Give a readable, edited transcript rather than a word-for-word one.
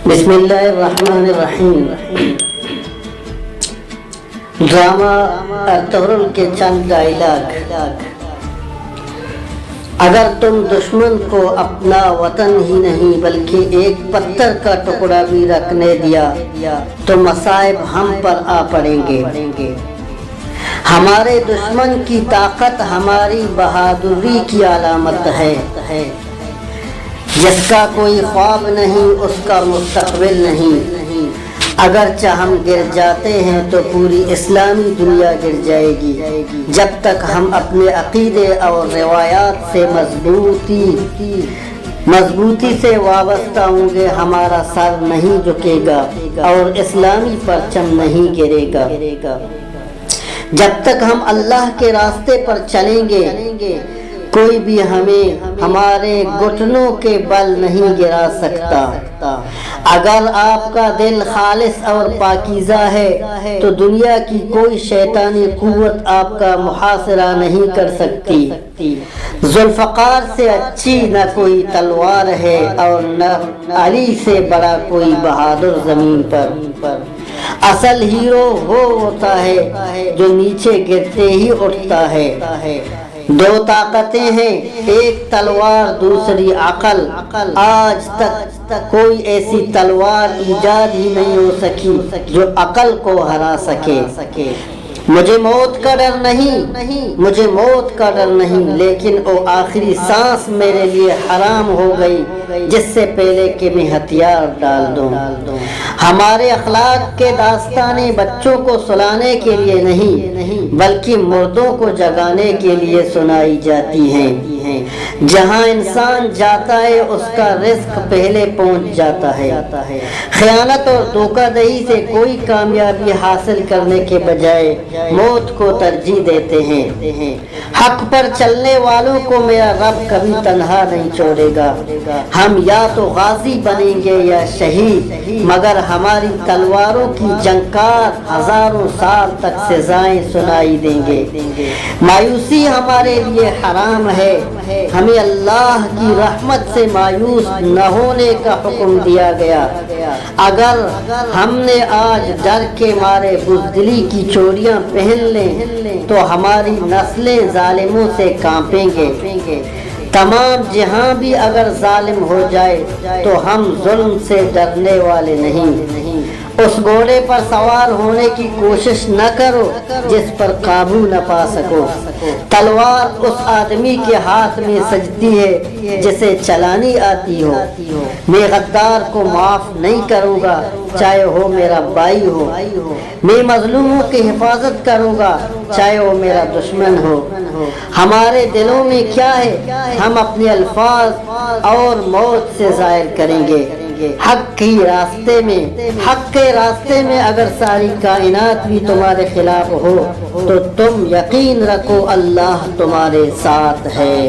بسم اللہ الرحمن الرحیم۔ ڈرامہ ارطغرل کے چند ڈائلاگ۔ اگر تم دشمن کو اپنا وطن ہی نہیں بلکہ ایک پتھر کا ٹکڑا بھی رکھنے دیا تو مصائب ہم پر آ پڑیں گے۔ ہمارے دشمن کی طاقت ہماری بہادری کی علامت ہے۔ جس کا کوئی خواب نہیں اس کا مستقبل نہیں۔ اگرچہ ہم گر جاتے ہیں تو پوری اسلامی دنیا گر جائے گی۔ جب تک ہم اپنے عقیدے اور روایات سے مضبوطی سے وابستہ ہوں گے، ہمارا سر نہیں جھکے گا اور اسلامی پرچم نہیں گرے گا۔ جب تک ہم اللہ کے راستے پر چلیں گے، کوئی بھی ہمیں ہمارے گھٹنوں کے بل نہیں گرا سکتا۔ اگر آپ کا دل خالص اور پاکیزہ ہے تو دنیا کی کوئی شیطانی قوت آپ کا محاصرہ نہیں کر سکتی۔ ذوالفقار سے اچھی نہ کوئی تلوار ہے اور نہ علی سے بڑا کوئی بہادر زمین پر۔ اصل ہیرو وہ ہوتا ہے جو نیچے گرتے ہی اٹھتا ہے۔ دو طاقتیں ہیں، ایک تلوار دوسری عقل۔ آج تک کوئی ایسی تلوار ایجاد ہی نہیں ہو سکی جو عقل کو ہرا سکے۔ مجھے موت کا ڈر نہیں، لیکن وہ آخری سانس میرے لیے حرام ہو گئی جس سے پہلے کہ میں ہتھیار ڈال دوں۔ ہمارے اخلاق کے داستانیں بچوں کو سلانے کے لیے نہیں بلکہ مردوں کو جگانے کے لیے سنائی جاتی ہیں۔ جہاں انسان جاتا ہے اس کا رزق پہلے پہنچ جاتا ہے۔ خیانت اور دھوکہ دہی سے کوئی کامیابی حاصل کرنے کے بجائے موت کو ترجیح دیتے ہیں۔ حق پر چلنے والوں کو میرا رب کبھی تنہا نہیں چھوڑے گا۔ ہم یا تو غازی بنیں گے یا شہید، مگر ہماری تلواروں کی جنکار ہزاروں سال تک سزائیں سنائی دیں گے۔ مایوسی ہمارے لیے حرام ہے۔ ہمیں اللہ کی رحمت سے مایوس نہ ہونے کا حکم دیا گیا۔ اگر ہم نے آج ڈر کے مارے بزدلی کی چوڑیاں پہن لیں تو ہماری نسلیں ظالموں سے کانپیں گے۔ تمام جہاں بھی اگر ظالم ہو جائے تو ہم ظلم سے ڈرنے والے نہیں۔ اس گھوڑے پر سوار ہونے کی کوشش نہ کرو جس پر قابو نہ پا سکو۔ تلوار اس آدمی کے ہاتھ میں سجتی ہے جسے چلانی آتی ہو۔ میں غدار کو معاف نہیں کروں گا چاہے وہ میرا بھائی ہو۔ میں مظلوموں کی حفاظت کروں گا چاہے وہ میرا دشمن ہو۔ ہمارے دلوں میں کیا ہے ہم اپنے الفاظ اور موت سے ظاہر کریں گے۔ حق کے راستے میں اگر ساری کائنات بھی تمہارے خلاف ہو تو تم یقین رکھو اللہ تمہارے ساتھ ہے۔